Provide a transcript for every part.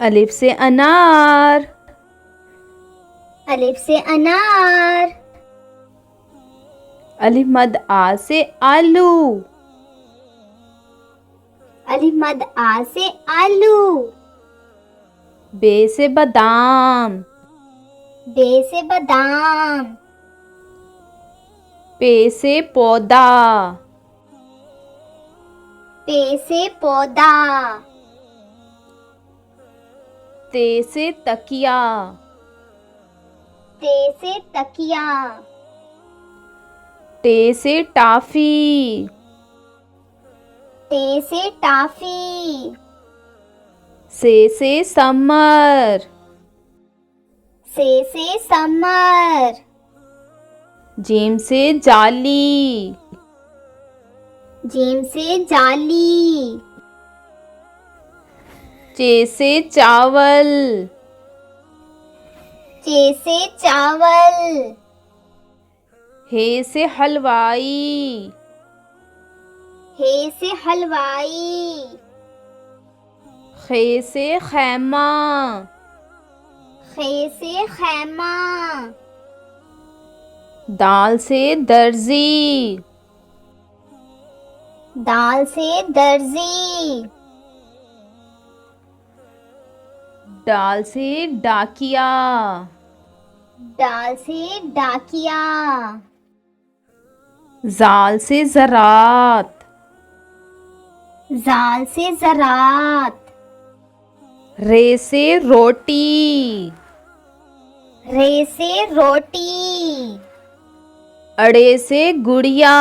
अलिफ से अनार। अलिफ से अनार। अलिफ मद आ से आलू। अलिफ मद आ से आलू। बे से बादाम। बे से बादाम। पे से पौधा। पे से पौधा। ते से तकिया। ते से तकिया। टे से टाफी। ते से टाफी। से समर। से समर। जीम से जाली। जीम से जाली। चे से चावल। चे से चावल। हे से हलवाई। हे से हलवाई। खे से खैमा। खे से खैमा। दाल से दर्जी। दाल से दर्जी। डाल से डाकिया। डाल से डाकिया। जाल से ज़रात। जाल से ज़रात। रे से रोटी। रे से रोटी। अड़े से गुड़िया।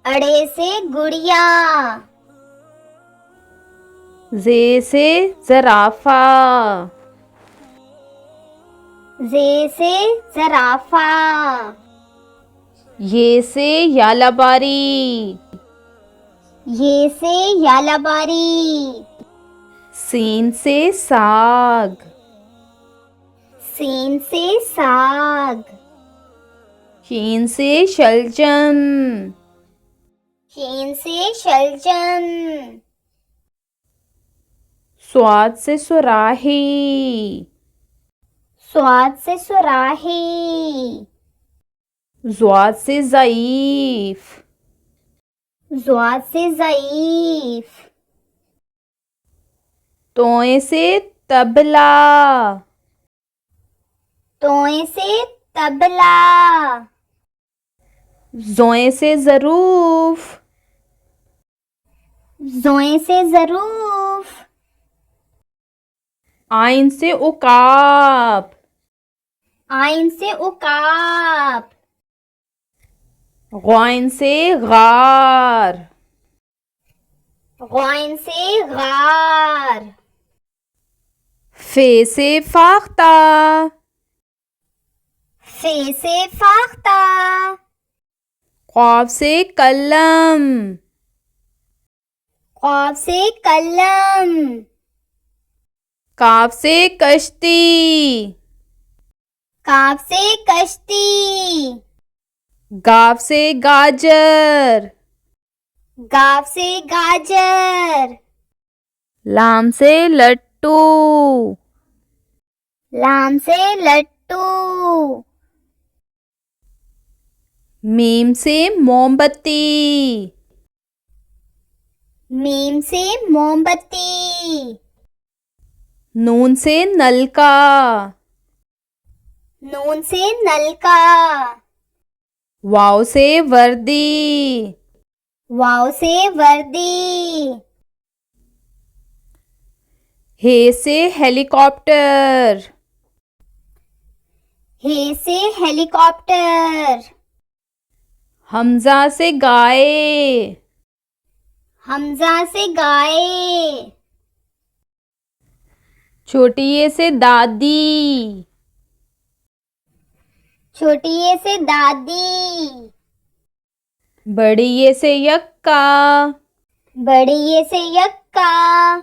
अड़े से गुड़िया। जे से ज़राफ़ा। जे से ज़राफ़ा। ये से यालाबारी। ये से यालाबारी। सीन से साग। सीन से साग। शीन से शलजम। शीन से शलजम। स्वाद से सुराही। स्वाद से सुराही। ज़्वाद से ज़ईफ़। ज़्वाद से ज़ईफ़। तोए से तबला। तोए से तबला। ज़ोए से ज़रूफ़। ज़ोए से ज़रूफ़। आइन से उकाब। आइन से उकाब। ग़ाइन से गार। ग़ाइन से गार। फे से फाख्ता। फे से फाख्ता। क़ाफ से कलम। क़ाफ से कलम। काफ से कश्ती। काफ से कश्ती। गाफ से गाजर। गाफ से गाजर। लाम से लट्टू। लाम से लट्टू। मीम से मोमबत्ती। मीम से मोमबत्ती। नून से नलका। नून से नलका। वाव से वर्दी। वाव से वर्दी। हे से हेलीकॉप्टर। हे से हेलीकॉप्टर। हमजा से गाय। हमजा से गाय। छोटी ये से दादी। छोटी ये से दादी। बड़ी ये से यक्का। बड़ी ये से यक्का।